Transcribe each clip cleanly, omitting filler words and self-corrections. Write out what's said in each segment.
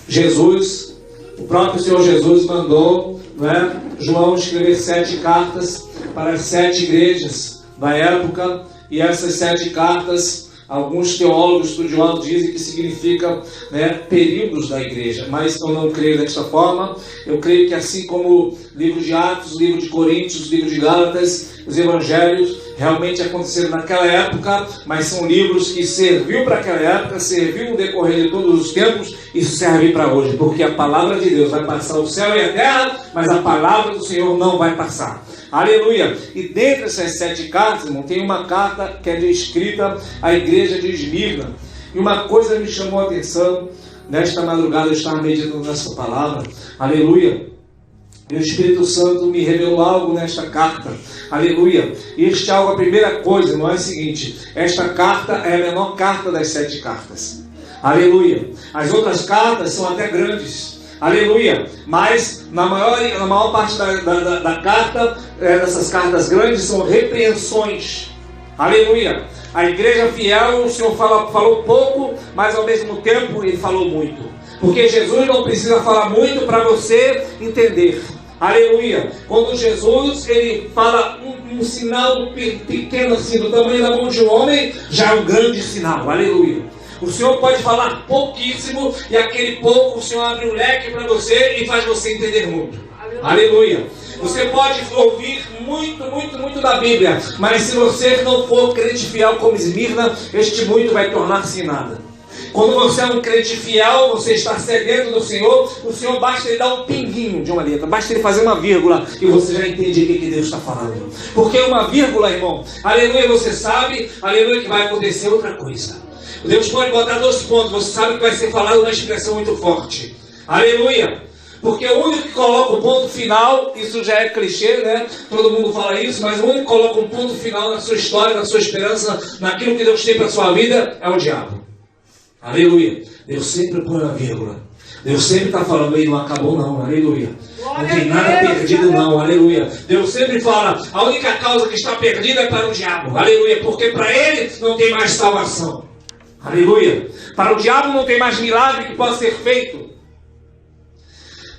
Jesus, o próprio Senhor Jesus mandou, João escrever 7 cartas para as 7 igrejas da época, e essas 7 cartas, alguns teólogos estudiosos dizem que significa períodos da igreja, mas eu não creio desta forma. Eu creio que assim como livro de Atos, livro de Coríntios, livro de Gálatas, os evangelhos realmente aconteceram naquela época, mas são livros que serviu para aquela época, serviu no decorrer de todos os tempos e serve para hoje, porque a palavra de Deus vai passar o céu e a terra, mas a palavra do Senhor não vai passar. Aleluia! E dentre essas 7 cartas, irmão, tem uma carta que é escrita à igreja de Esmirna. E uma coisa me chamou a atenção, nesta madrugada eu estava meditando nessa palavra, aleluia, e o Espírito Santo me revelou algo nesta carta, aleluia. E este algo, a primeira coisa, não é o seguinte: esta carta é a menor carta das 7 cartas, aleluia. As outras cartas são até grandes, aleluia, mas na maior parte da carta, dessas cartas grandes, são repreensões, aleluia. A igreja fiel, o Senhor falou pouco, mas ao mesmo tempo Ele falou muito, porque Jesus não precisa falar muito para você entender, aleluia. Quando Jesus Ele fala um sinal pequeno assim, do tamanho da mão de um homem, já é um grande sinal, aleluia. O Senhor pode falar pouquíssimo, e aquele pouco o Senhor abre um leque para você e faz você entender muito. Aleluia. Você pode ouvir muito da Bíblia, mas se você não for crente fiel como Esmirna, este muito vai tornar-se nada. Quando você é um crente fiel, você está sedento do Senhor, o Senhor basta Ele dar um pinguinho de uma letra, basta Ele fazer uma vírgula e você já entende o que Deus está falando. Porque uma vírgula, irmão, aleluia, você sabe, aleluia, que vai acontecer outra coisa. Deus pode botar 2 pontos, você sabe que vai ser falado uma expressão muito forte. Aleluia! Porque o único que coloca o ponto final, isso já é clichê, todo mundo fala isso, mas o único que coloca um ponto final na sua história, na sua esperança, naquilo que Deus tem para a sua vida, é o diabo. Aleluia! Deus sempre põe uma vírgula. Deus sempre está falando, aí não acabou não, aleluia. Não tem nada perdido não, aleluia. Deus sempre fala, a única causa que está perdida é para o diabo, aleluia, porque para ele não tem mais salvação. Aleluia. Para o diabo não tem mais milagre que possa ser feito.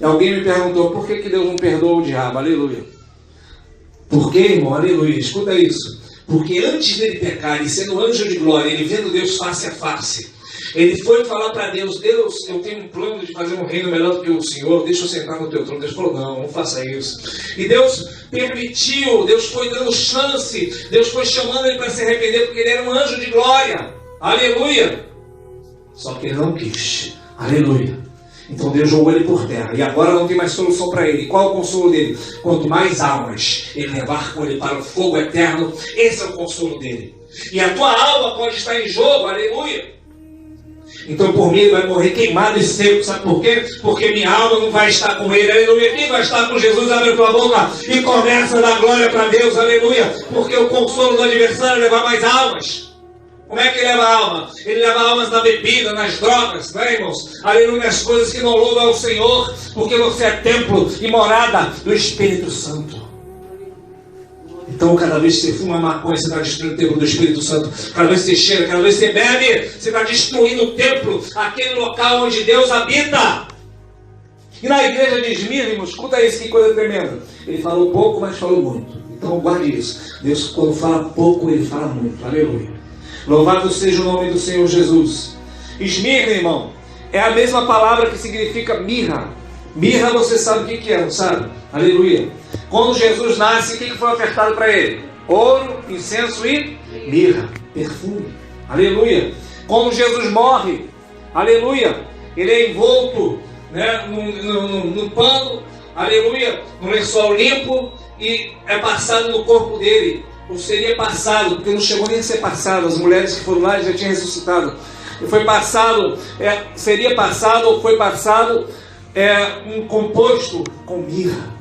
E alguém me perguntou, por que Deus não perdoa o diabo? Aleluia. Por quê, irmão? Aleluia. Escuta isso. Porque antes dele pecar, ele sendo anjo de glória, ele vendo Deus face a face, ele foi falar para Deus, Deus, eu tenho um plano de fazer um reino melhor do que o Senhor, deixa eu sentar no teu trono. Deus falou, não faça isso. E Deus permitiu, Deus foi dando chance, Deus foi chamando ele para se arrepender, porque ele era um anjo de glória. Aleluia. Só que ele não quis. Aleluia. Então Deus jogou ele por terra. E agora não tem mais solução para ele. Qual é o consolo dele? Quanto mais almas ele levar com ele para o fogo eterno, esse é o consolo dele. E a tua alma pode estar em jogo. Aleluia. Então por mim ele vai morrer queimado e seco. Sabe por quê? Porque minha alma não vai estar com ele. Aleluia. Quem vai estar com Jesus? Abre a tua boca e começa a dar glória para Deus. Aleluia. Porque o consolo do adversário é levar mais almas. Como é que ele leva a alma? Ele leva almas na bebida, nas drogas, irmãos? Aleluia, nas coisas que não louvam ao Senhor, porque você é templo e morada do Espírito Santo. Então, cada vez que você fuma maconha, você está destruindo o templo do Espírito Santo. Cada vez que você cheira, cada vez que você bebe, você está destruindo o templo, aquele local onde Deus habita. E na igreja de Esmirna, irmãos, escuta isso, que coisa tremenda. Ele falou pouco, mas falou muito. Então, guarde isso. Deus, quando fala pouco, Ele fala muito. Aleluia. Louvado seja o nome do Senhor Jesus. Esmirna, irmão, é a mesma palavra que significa mirra. Mirra, você sabe o que é, não sabe? Aleluia. Quando Jesus nasce, o que foi ofertado para ele? Ouro, incenso e mirra, perfume. Aleluia. Quando Jesus morre, aleluia, ele é envolto num pano, aleluia, num lençol limpo, e é passado no corpo dele. Ou seria passado, porque não chegou nem a ser passado, as mulheres que foram lá já tinham ressuscitado. E foi passado, seria passado ou foi passado um composto com mirra.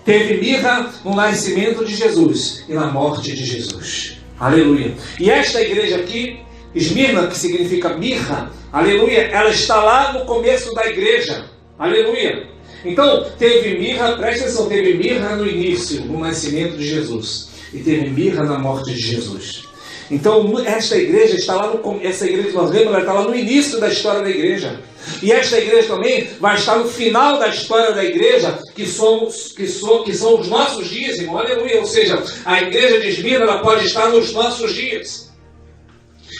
Teve mirra no nascimento de Jesus e na morte de Jesus. Aleluia. E esta igreja aqui, Esmirna, que significa mirra, aleluia, ela está lá no começo da igreja. Aleluia. Então, teve mirra, presta atenção, teve mirra no início, no nascimento de Jesus. E teve mirra na morte de Jesus. Então, esta igreja está lá essa igreja que nós vemos, ela está lá no início da história da igreja. E esta igreja também vai estar no final da história da igreja, que são os nossos dias, irmão. Aleluia. Ou seja, a igreja de Esmirna, ela pode estar nos nossos dias.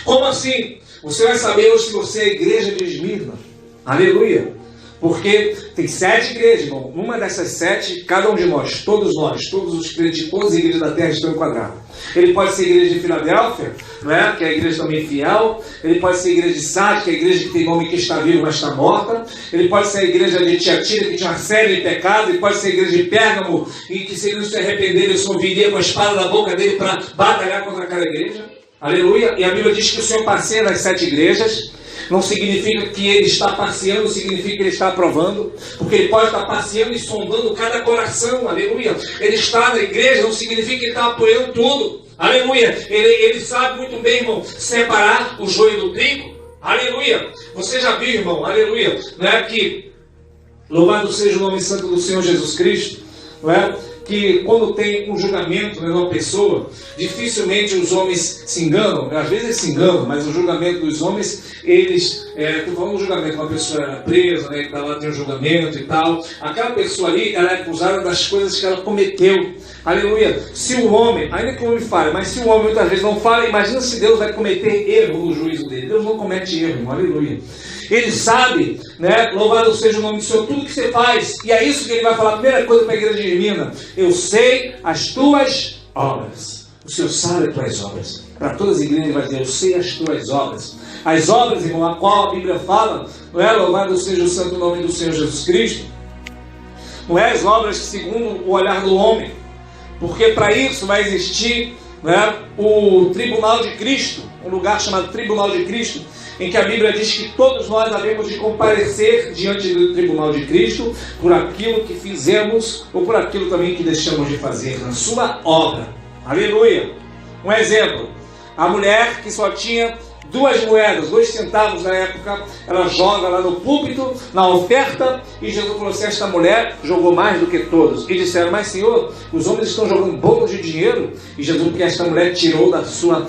Como assim? Você vai saber hoje se você é a igreja de Esmirna. Aleluia. Porque tem 7 igrejas, irmão. Numa dessas 7, cada um de nós, todos os crentes de todas as igrejas da terra estão enquadrados. Ele pode ser a igreja de Filadélfia, não é? Que é a igreja também fiel. Ele pode ser a igreja de Sardes, que é a igreja que tem nome que está vivo, mas está morta. Ele pode ser a igreja de Tiatira, que tinha uma série de pecados. Ele pode ser a igreja de Pérgamo, e que se ele não se arrepender, ele só viria com a espada na boca dele para batalhar contra aquela igreja. Aleluia. E a Bíblia diz que o Senhor passeia nas 7 igrejas. Não significa que ele está passeando, significa que ele está aprovando, porque ele pode estar passeando e sondando cada coração, aleluia. Ele está na igreja, não significa que ele está apoiando tudo, aleluia. Ele sabe muito bem, irmão, separar o joio do trigo, aleluia. Você já viu, irmão, aleluia, não é que, louvado seja o nome santo do Senhor Jesus Cristo, não é? Que quando tem um julgamento de uma pessoa, dificilmente os homens se enganam. Às vezes eles se enganam, mas o julgamento dos homens, estou falando do julgamento, uma pessoa era presa, né, que lá tem um julgamento e tal. Aquela pessoa ali, ela é acusada das coisas que ela cometeu. Aleluia. Se o homem, ainda que o homem fale, mas se o homem muitas vezes não fala, imagina se Deus vai cometer erro no juízo dele. Deus não comete erro, irmão. Aleluia. Ele sabe, né? Louvado seja o nome do Senhor, tudo que você faz. E é isso que ele vai falar. A primeira coisa para a igreja de Esmirna: eu sei as tuas obras. O Senhor sabe as tuas obras. Para todas as igrejas ele vai dizer: eu sei as tuas obras. As obras, irmão, a qual a Bíblia fala, não é? Louvado seja o santo nome do Senhor Jesus Cristo. Não é as obras segundo o olhar do homem. Porque para isso vai existir, né, o tribunal de Cristo. Um lugar chamado tribunal de Cristo, em que a Bíblia diz que todos nós havemos de comparecer diante do tribunal de Cristo por aquilo que fizemos ou por aquilo também que deixamos de fazer na sua obra. Aleluia! Um exemplo: a mulher que só tinha 2 moedas, 2 centavos na época, ela joga lá no púlpito, na oferta, e Jesus falou assim: esta mulher jogou mais do que todos. E disseram: mas Senhor, os homens estão jogando bolos de dinheiro. E Jesus, porque esta mulher tirou da sua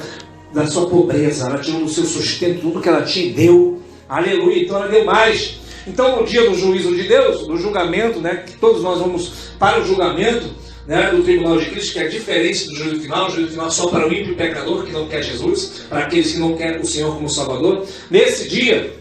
pobreza, ela tirou do seu sustento tudo que ela tinha e deu. Aleluia. Então ela deu mais. Então no dia do juízo de Deus, do julgamento, né, que todos nós vamos para o julgamento, né, do tribunal de Cristo, que é diferente do juízo final. O juízo final só para o ímpio e pecador que não quer Jesus, para aqueles que não querem o Senhor como Salvador. Nesse dia,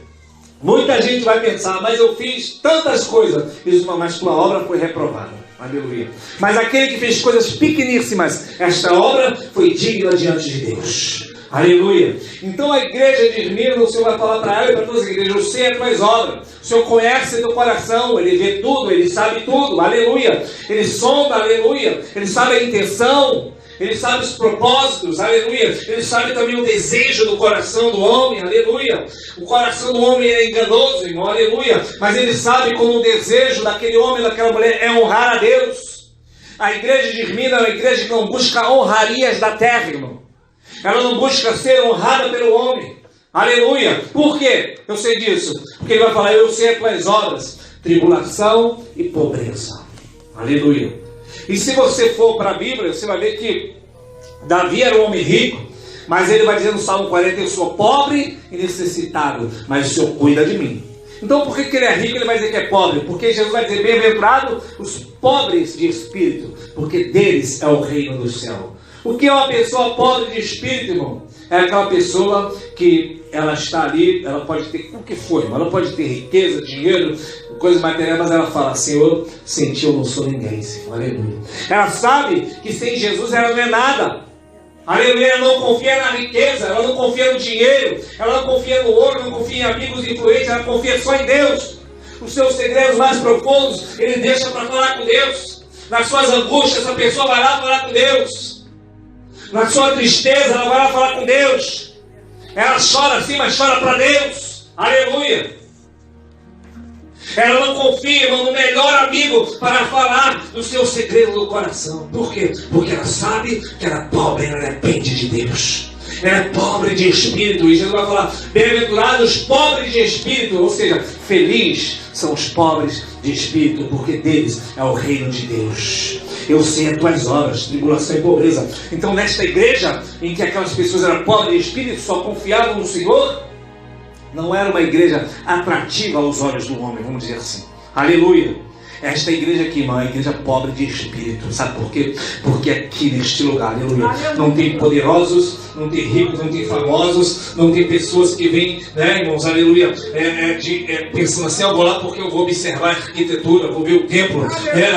muita gente vai pensar: mas eu fiz tantas coisas. Isso, mas tua obra foi reprovada. Aleluia. Mas aquele que fez coisas pequeníssimas, esta obra foi digna diante de Deus. Aleluia. Então a igreja de Esmirna, o Senhor vai falar para ela e para todas as igrejas: eu sei as tuas obras. O Senhor conhece teu coração, Ele vê tudo, Ele sabe tudo. Aleluia. Ele sonda, aleluia. Ele sabe a intenção, Ele sabe os propósitos, aleluia. Ele sabe também o desejo do coração do homem, aleluia. O coração do homem é enganoso, irmão, aleluia. Mas Ele sabe como o desejo daquele homem, daquela mulher é honrar a Deus. A igreja de Esmirna é uma igreja que não busca honrarias da terra, irmão. Ela não busca ser honrada pelo homem. Aleluia. Por quê? Eu sei disso. Porque ele vai falar: eu sei as tuas obras, tribulação e pobreza. Aleluia. E se você for para a Bíblia, você vai ver que Davi era um homem rico, mas ele vai dizer no Salmo 40: eu sou pobre e necessitado, mas o Senhor cuida de mim. Então por que ele é rico? Ele vai dizer que é pobre. Porque Jesus vai dizer: bem-aventurado os pobres de espírito, porque deles é o reino do céu. O que é uma pessoa pobre de espírito, irmão? É aquela pessoa que ela está ali, ela pode ter o que for, irmão. Ela pode ter riqueza, dinheiro, coisas materiais, mas ela fala: Senhor, sem ti eu não sou ninguém, Senhor. Aleluia. Ela sabe que sem Jesus ela não é nada. Aleluia. Ela não confia na riqueza, ela não confia no dinheiro, ela não confia no ouro, não confia em amigos influentes, ela confia só em Deus. Os seus segredos mais profundos, ele deixa para falar com Deus. Nas suas angústias, essa pessoa vai lá falar com Deus. Na sua tristeza, ela vai lá falar com Deus. Ela chora assim, mas chora para Deus. Aleluia. Ela não confia, irmão, no melhor amigo para falar do seu segredo do coração. Por quê? Porque ela sabe que ela é pobre, ela depende de Deus. Ela é pobre de espírito. E Jesus vai falar: bem-aventurados os pobres de espírito. Ou seja, felizes são os pobres de espírito, porque deles é o reino de Deus. eu sei as tuas obras, tribulação e pobreza. Então nesta igreja, em que aquelas pessoas eram pobres de espírito, só confiavam no Senhor, não era uma igreja atrativa aos olhos do homem, vamos dizer assim. Aleluia. Esta igreja aqui, irmão, é uma igreja pobre de espírito. Sabe por quê? Porque aqui neste lugar, aleluia, não tem poderosos, não tem ricos, não tem famosos, não tem pessoas que vêm, né, irmãos, aleluia, pensando assim, eu vou lá porque eu vou observar a arquitetura, vou ver o templo,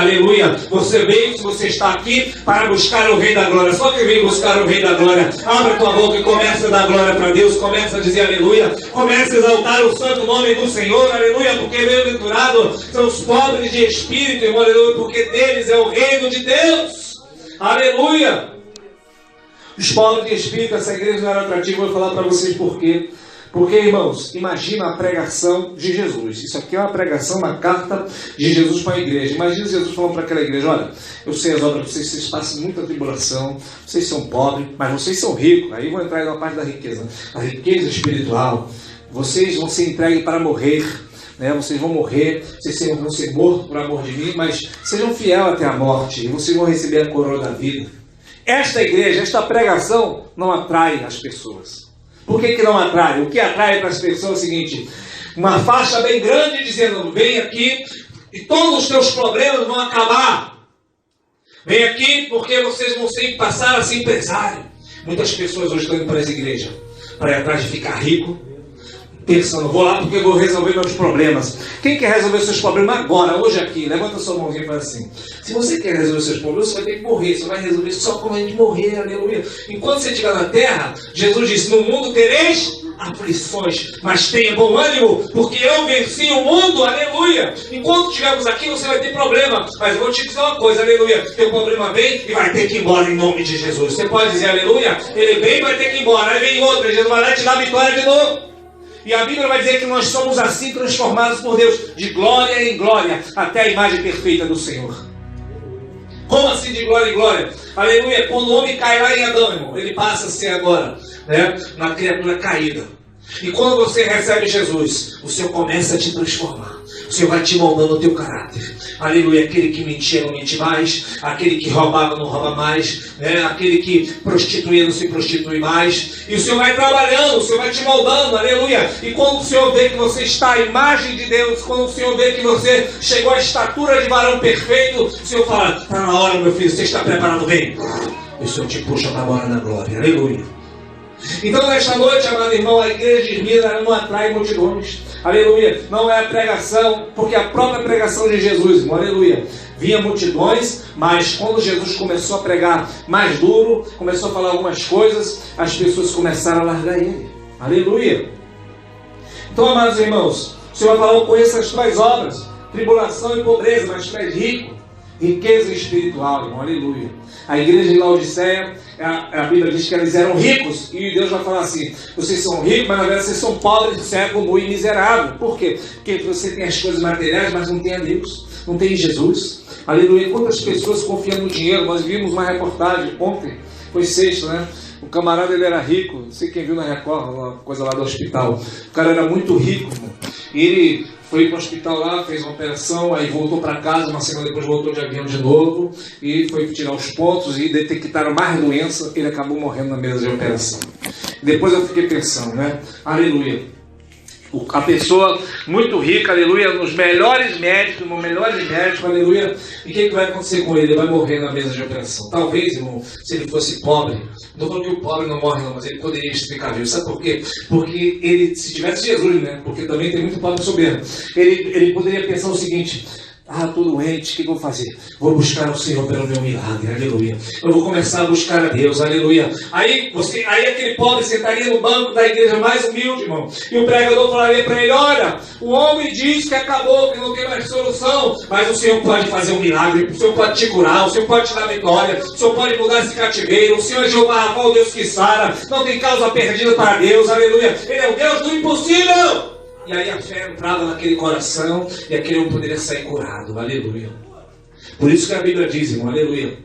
aleluia. Você veio, se você está aqui, para buscar o Rei da Glória. Só que vem buscar o Rei da Glória. Abra tua boca e começa a dar glória para Deus, começa a dizer aleluia, começa a exaltar o santo nome do Senhor, aleluia, porque bem-aventurado são os pobres de espírito, irmão, aleluia, porque deles é o reino de Deus, aleluia. Os pobres de espírito, essa igreja não era atrativa. Vou falar para vocês por quê. Porque, irmãos, imagina a pregação de Jesus. Isso aqui é uma pregação, uma carta de Jesus para a igreja. Imagina Jesus falando para aquela igreja: olha, eu sei as obras de vocês passam muita tribulação, vocês são pobres, mas vocês são ricos. Aí vou entrar na parte da riqueza, a riqueza espiritual. Vocês vão ser entregues para morrer, né? Vocês vão morrer, vocês vão ser mortos por amor de mim, mas sejam fiéis até a morte, e vocês vão receber a coroa da vida. Esta igreja, esta pregação não atrai as pessoas. Por que não atrai? O que atrai para as pessoas é o seguinte: uma faixa bem grande dizendo: vem aqui e todos os teus problemas vão acabar. Vem aqui porque vocês vão passar a ser empresário. Muitas pessoas hoje estão indo para essa igreja para ir atrás de ficar rico, pensando: vou lá porque eu vou resolver meus problemas. Quem quer resolver seus problemas agora, hoje aqui? Levanta sua mãozinha e fala assim: se você quer resolver seus problemas, você vai ter que morrer. Você vai resolver só quando a gente morrer, aleluia. Enquanto você estiver na terra, Jesus disse: no mundo tereis aflições, mas tenha bom ânimo, porque eu venci o mundo, aleluia. Enquanto estivermos aqui, você vai ter problema, mas eu vou te dizer uma coisa, aleluia: teu problema vem e vai ter que ir embora em nome de Jesus. Você pode dizer aleluia? Ele vem e vai ter que ir embora. Aí vem outro, Jesus vai lá te dar vitória de novo. E a Bíblia vai dizer que nós somos assim transformados por Deus, de glória em glória, até a imagem perfeita do Senhor. Como assim de glória em glória? Aleluia. Quando o homem cai lá em Adão, irmão, ele passa a ser agora, né, uma criatura caída. E quando você recebe Jesus, o Senhor começa a te transformar. O Senhor vai te moldando o teu caráter. Aleluia. Aquele que mentia não mente mais, aquele que roubava não rouba mais, né? Aquele que prostituía não se prostitui mais. E o Senhor vai trabalhando, o Senhor vai te moldando, aleluia. E quando o Senhor vê que você está à imagem de Deus, quando o Senhor vê que você chegou à estatura de varão perfeito, o Senhor fala: está na hora, meu filho, você está preparado, vem. E o Senhor te puxa para a hora da glória, aleluia. Então nesta noite, amado irmão, a igreja de Esmirna não atrai multidões, aleluia. Não é a pregação, porque a própria pregação de Jesus, irmão, aleluia, vinha multidões, mas quando Jesus começou a pregar mais duro, começou a falar algumas coisas, as pessoas começaram a largar ele, aleluia. Então, amados irmãos, o Senhor vai falar: eu conheço as tuas obras, tribulação e pobreza, mas tu és rico, riqueza espiritual, irmão, aleluia. A igreja de Laodiceia, a Bíblia diz que eles eram ricos, e Deus vai falar assim: vocês são ricos, mas na verdade vocês são pobres, cegos, nu e miserável. Por quê? Porque você tem as coisas materiais, mas não tem a Deus, não tem Jesus, aleluia. Quantas pessoas confiam no dinheiro? Nós vimos uma reportagem ontem, foi sexta, né? O camarada, ele era rico, não sei quem viu na Record, uma coisa lá do hospital. O cara era muito rico, irmão. E ele foi para o hospital lá, fez uma operação, aí voltou para casa, uma semana depois voltou de avião de novo, e foi tirar os pontos e detectaram mais doença, ele acabou morrendo na mesa de operação. Depois eu fiquei pensando, né? Aleluia. A pessoa muito rica, aleluia, nos melhores médicos, aleluia. E o que vai acontecer com ele? Ele vai morrer na mesa de operação. Talvez, irmão, se ele fosse pobre, não estou falando que o pobre não morre não, mas ele poderia ficar vivo. Sabe por quê? Porque ele, se tivesse Jesus, né? Porque também tem muito pobre soberbo. Ele poderia pensar o seguinte: ah, estou doente, o que eu vou fazer? Vou buscar o Senhor pelo meu milagre, aleluia. Eu vou começar a buscar a Deus, aleluia. Aí aquele pobre sentaria no banco da igreja mais humilde, irmão, e o pregador falaria para ele: olha, o homem diz que acabou, que não tem mais solução, mas o Senhor pode fazer um milagre, o Senhor pode te curar, o Senhor pode te dar vitória, o Senhor pode mudar esse cativeiro, o Senhor é Jeová Rafa, o Deus que sara, não tem causa perdida para Deus, aleluia. Ele é o Deus do impossível. E aí a fé entrava naquele coração e aquele homem poderia sair curado, aleluia. Por isso que a Bíblia diz, irmão, aleluia,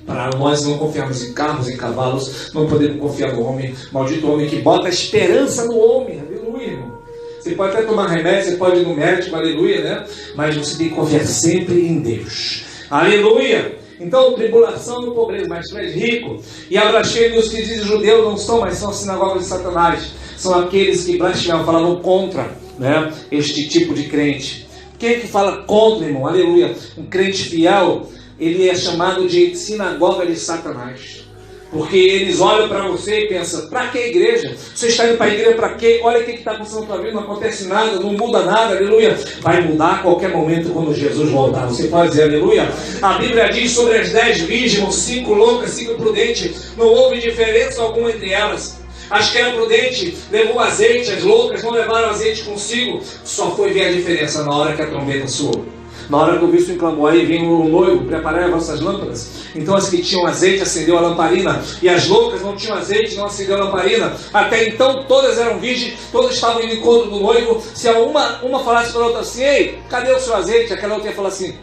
para nós não confiarmos em carros, em cavalos, não podemos confiar no homem, maldito homem que bota a esperança no homem, aleluia, irmão. Você pode até tomar remédio, você pode ir no médico, aleluia, né? Mas você tem que confiar sempre em Deus, aleluia. Então, tribulação e pobreza, mas tu és rico. E a blasfêmia, os que dizem judeu não são, mas são a sinagoga de Satanás. São aqueles que blasfemam, falavam contra, né, este tipo de crente. Quem é que fala contra, irmão? Aleluia. Um crente fiel, ele é chamado de sinagoga de Satanás. Porque eles olham para você e pensam, para que igreja? Você está indo para a igreja para quê? Olha o que está acontecendo na tua vida, não acontece nada, não muda nada, aleluia. Vai mudar a qualquer momento quando Jesus voltar. Você pode dizer aleluia? A Bíblia diz sobre as 10 virgens, 5 loucas, 5 prudentes. Não houve diferença alguma entre elas. As que eram prudentes levou azeite, as loucas não levaram azeite consigo. Só foi ver a diferença na hora que a trombeta soou. Na hora que o bispo clamou, aí vem o noivo, preparai as vossas lâmpadas. Então as que tinham azeite acendeu a lamparina, e as loucas não tinham azeite, não acendeu a lamparina. Até então todas eram virgens, todas estavam indo em encontro do noivo. Se uma falasse para a outra assim, ei, cadê o seu azeite? Aquela outra ia falar assim,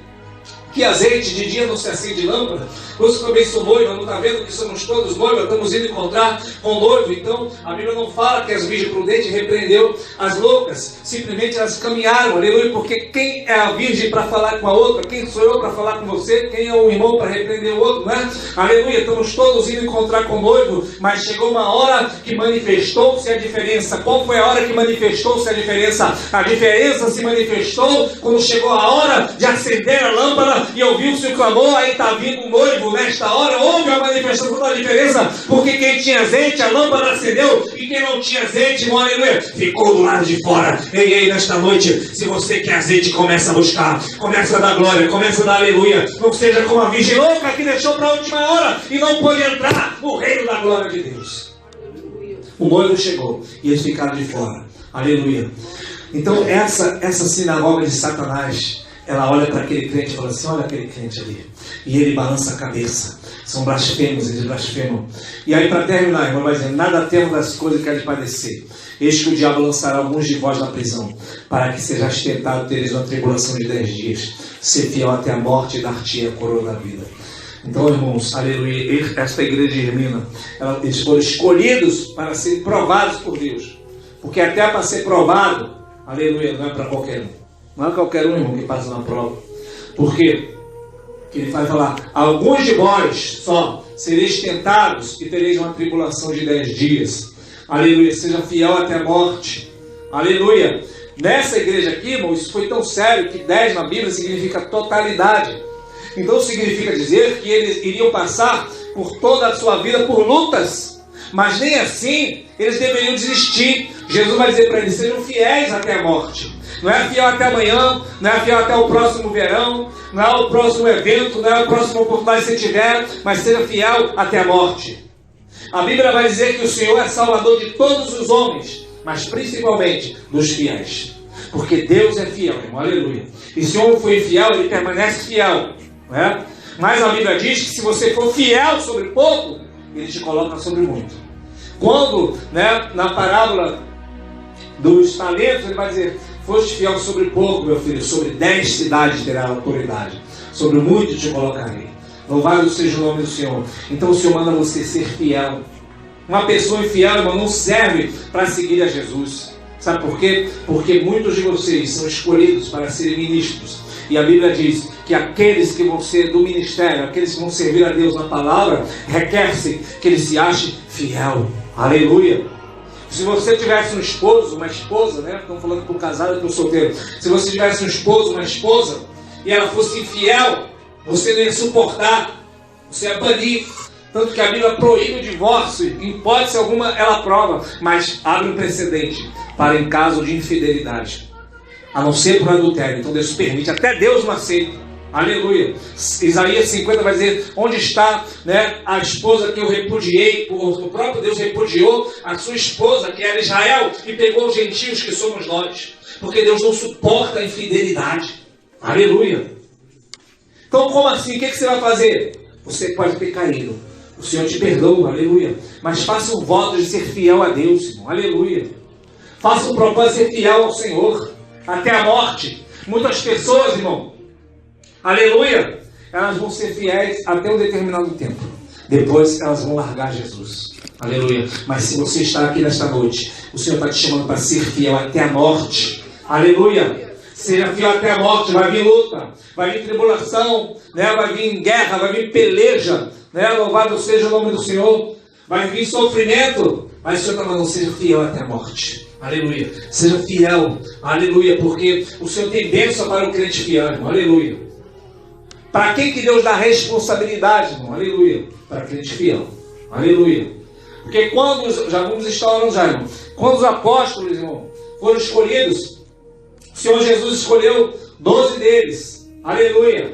que azeite, de dia não se acende lâmpada. Você também sou noiva, não está vendo que somos todos noivos, estamos indo encontrar com o noivo. Então a Bíblia não fala que as virgens prudentes repreendeu as loucas, simplesmente elas caminharam, aleluia, porque quem é a virgem para falar com a outra? Quem sou eu para falar com você? Quem é o irmão para repreender o outro, né? Aleluia, estamos todos indo encontrar com o noivo, mas chegou uma hora que manifestou-se a diferença. Qual foi a hora que manifestou-se a diferença? A diferença se manifestou quando chegou a hora de acender a lâmpada e ouviu-se o clamor, aí está vindo o noivo. Nesta hora houve a manifestação da diferença, porque quem tinha azeite, a lâmpada acendeu, e quem não tinha azeite, irmão, aleluia, ficou do lado de fora. Ei, nesta noite, se você quer azeite, começa a buscar, começa a dar glória, começa a dar aleluia. Não seja como a virgem louca que deixou para a última hora e não pôde entrar no reino da glória de Deus. O noivo chegou e eles ficaram de fora, aleluia. Então essa sinagoga de Satanás, ela olha para aquele crente e fala assim, olha aquele crente ali. E ele balança a cabeça. São blasfemos, eles blasfemam. E aí para terminar, irmão, vai dizer, nada temos das coisas que há de padecer. Eis que o diabo lançará alguns de vós na prisão, para que sejais tentado, tereis uma tribulação de 10 dias. Ser fiel até a morte e dar-te a coroa da vida. Então, irmãos, aleluia, esta igreja de Irmina, eles foram escolhidos para serem provados por Deus. Porque até para ser provado, aleluia, não é para qualquer um. Não é qualquer um, irmão, que passa na prova. Por quê? Que ele vai falar, alguns de vós só sereis tentados e tereis uma tribulação de 10 dias. Aleluia, seja fiel até a morte. Aleluia. Nessa igreja aqui, irmão, isso foi tão sério que 10 na Bíblia significa totalidade. Então significa dizer que eles iriam passar por toda a sua vida por lutas. Mas nem assim eles deveriam desistir. Jesus vai dizer para eles, sejam fiéis até a morte. Não é fiel até amanhã, não é fiel até o próximo verão, não é o próximo evento, não é a próxima oportunidade que você tiver, mas seja fiel até a morte. A Bíblia vai dizer que o Senhor é salvador de todos os homens, mas principalmente dos fiéis. Porque Deus é fiel, irmão, aleluia. E se o homem for infiel, ele permanece fiel, não é? Mas a Bíblia diz que se você for fiel sobre pouco, ele te coloca sobre muito. Quando, né, na parábola dos talentos, ele vai dizer, foste fiel sobre pouco, meu filho, sobre 10 cidades terá autoridade, sobre muito te colocarei. Louvado seja o nome do Senhor. Então o Senhor manda você ser fiel. Uma pessoa infiel, irmão, não serve para seguir a Jesus. Sabe por quê? Porque muitos de vocês são escolhidos para serem ministros. E a Bíblia diz que aqueles que vão ser do ministério, aqueles que vão servir a Deus na palavra, requer-se que ele se ache fiel. Aleluia. Se você tivesse um esposo, uma esposa, né? Estamos falando para o casado e para o solteiro. Se você tivesse um esposo, uma esposa, e ela fosse infiel, você não ia suportar, você ia banir. Tanto que a Bíblia proíbe o divórcio, em hipótese alguma ela aprova, mas abre um precedente para em caso de infidelidade, a não ser por adultério. Então Deus permite, até Deus não aceita. Aleluia. Isaías 50 vai dizer, onde está, né, a esposa que eu repudiei? O próprio Deus repudiou a sua esposa, que era Israel, e pegou os gentios, que somos nós. Porque Deus não suporta a infidelidade. Aleluia. Então como assim? O que você vai fazer? Você pode ter caído, o Senhor te perdoa, aleluia. Mas faça um voto de ser fiel a Deus, irmão, aleluia. Faça um propósito de ser fiel ao Senhor até a morte. Muitas pessoas, irmão, aleluia, elas vão ser fiéis até um determinado tempo. Depois elas vão largar Jesus. Aleluia. Mas se você está aqui nesta noite, o Senhor está te chamando para ser fiel até a morte. Aleluia. Seja fiel até a morte. Vai vir luta, vai vir tribulação, né? Vai vir guerra, vai vir peleja, né? Louvado seja o nome do Senhor. Vai vir sofrimento, mas o Senhor está falando, seja fiel até a morte. Aleluia. Seja fiel, aleluia, porque o Senhor tem bênção para o crente fiel, irmão. Aleluia. Para quem que Deus dá responsabilidade, irmão? Aleluia. Para crente fiel. Aleluia. Porque quando, já vamos estar orando já, irmão. Quando os apóstolos, irmão, foram escolhidos, o Senhor Jesus escolheu 12 deles. Aleluia.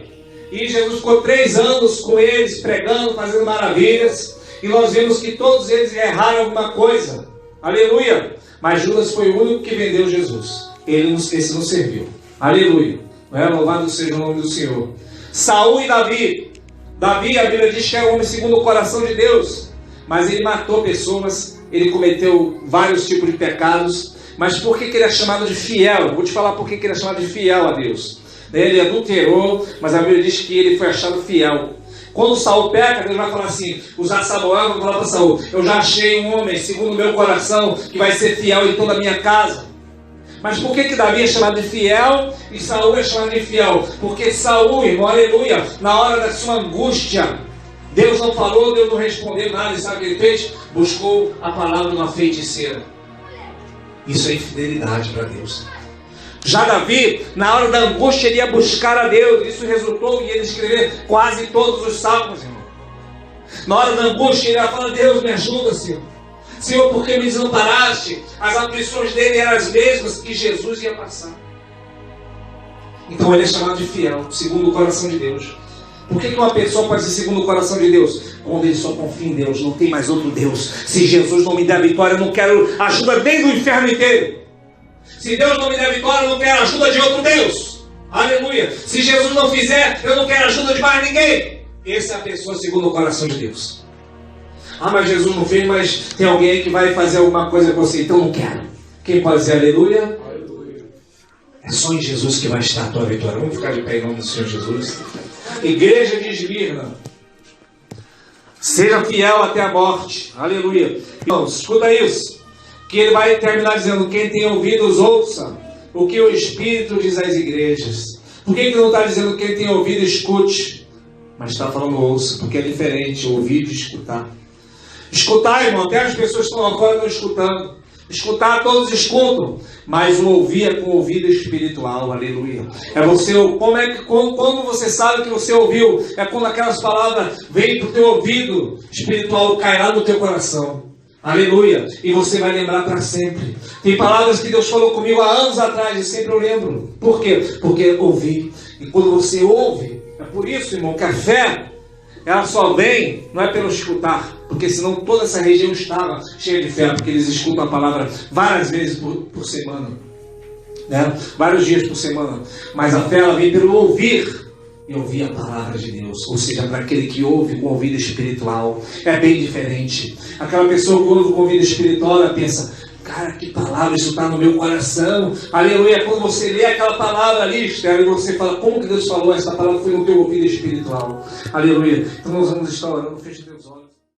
E Jesus ficou 3 anos com eles, pregando, fazendo maravilhas. E nós vemos que todos eles erraram alguma coisa. Aleluia. Mas Judas foi o único que vendeu Jesus. Esse não serviu. Aleluia. Louvado seja o nome do Senhor. Saul e Davi. Davi, a Bíblia diz que é um homem segundo o coração de Deus. Mas ele matou pessoas. Ele cometeu vários tipos de pecados. Mas por que ele é chamado de fiel? Vou te falar por que ele é chamado de fiel a Deus. Ele adulterou, mas a Bíblia diz que ele foi achado fiel. Quando Saul peca, Deus vai falar assim, usar Samuel, vai falar para Saul, eu já achei um homem, segundo o meu coração, que vai ser fiel em toda a minha casa. Mas por que Davi é chamado de fiel e Saul é chamado de infiel? Porque Saul, irmão, aleluia, na hora da sua angústia, Deus não falou, Deus não respondeu nada, e sabe o que ele fez? Buscou a palavra de uma feiticeira. Isso é infidelidade para Deus. Já Davi, na hora da angústia, ele ia buscar a Deus. Isso resultou em ele escrever quase todos os salmos, irmão. Na hora da angústia, ele ia falar, Deus, me ajuda, Senhor. Senhor, por que me desamparaste? As aflições dele eram as mesmas que Jesus ia passar. Então ele é chamado de fiel, segundo o coração de Deus. Por que uma pessoa pode ser segundo o coração de Deus? Quando ele só confia em Deus, não tem mais outro Deus. Se Jesus não me der vitória, eu não quero ajuda nem do inferno inteiro. Se Deus não me der vitória, eu não quero ajuda de outro Deus. Aleluia. Se Jesus não fizer, eu não quero ajuda de mais ninguém. Essa é a pessoa segundo o coração de Deus. Ah, mas Jesus não fez, mas tem alguém aí que vai fazer alguma coisa com você, então não quero. Quem pode dizer aleluia? Aleluia. É só em Jesus que vai estar a tua vitória. Vamos ficar de pé em nome do Senhor Jesus. Igreja de Esmirna, seja fiel até a morte. Aleluia. Irmãos, escuta isso. Que ele vai terminar dizendo, quem tem ouvidos ouça o que o Espírito diz às igrejas. Por que ele não está dizendo quem tem ouvido escute? Mas está falando ouça, porque é diferente ouvir e escutar. Escutar, irmão, até as pessoas que estão lá fora não escutando. Escutar, todos escutam, mas o ouvir é com o ouvido espiritual, aleluia. É você, quando você sabe que você ouviu, é quando aquelas palavras vêm para o teu ouvido espiritual, cai lá no teu coração. Aleluia. E você vai lembrar para sempre. Tem palavras que Deus falou comigo há anos atrás e sempre eu lembro. Por quê? Porque ouvi. E quando você ouve, é por isso, irmão, que a fé, ela só vem, não é pelo escutar. Porque senão toda essa região estava cheia de fé. Porque eles escutam a palavra várias vezes por semana. Né? Vários dias por semana. Mas a fé, ela vem pelo ouvir. E ouvir a palavra de Deus, ou seja, para aquele que ouve com ouvido espiritual, é bem diferente. Aquela pessoa que ouve com ouvido espiritual, ela pensa, cara, que palavra, isso está no meu coração, aleluia. Quando você lê aquela palavra ali, Esther, e você fala, como que Deus falou? Essa palavra foi no teu ouvido espiritual, aleluia. Então nós vamos estar orando, feche teus olhos.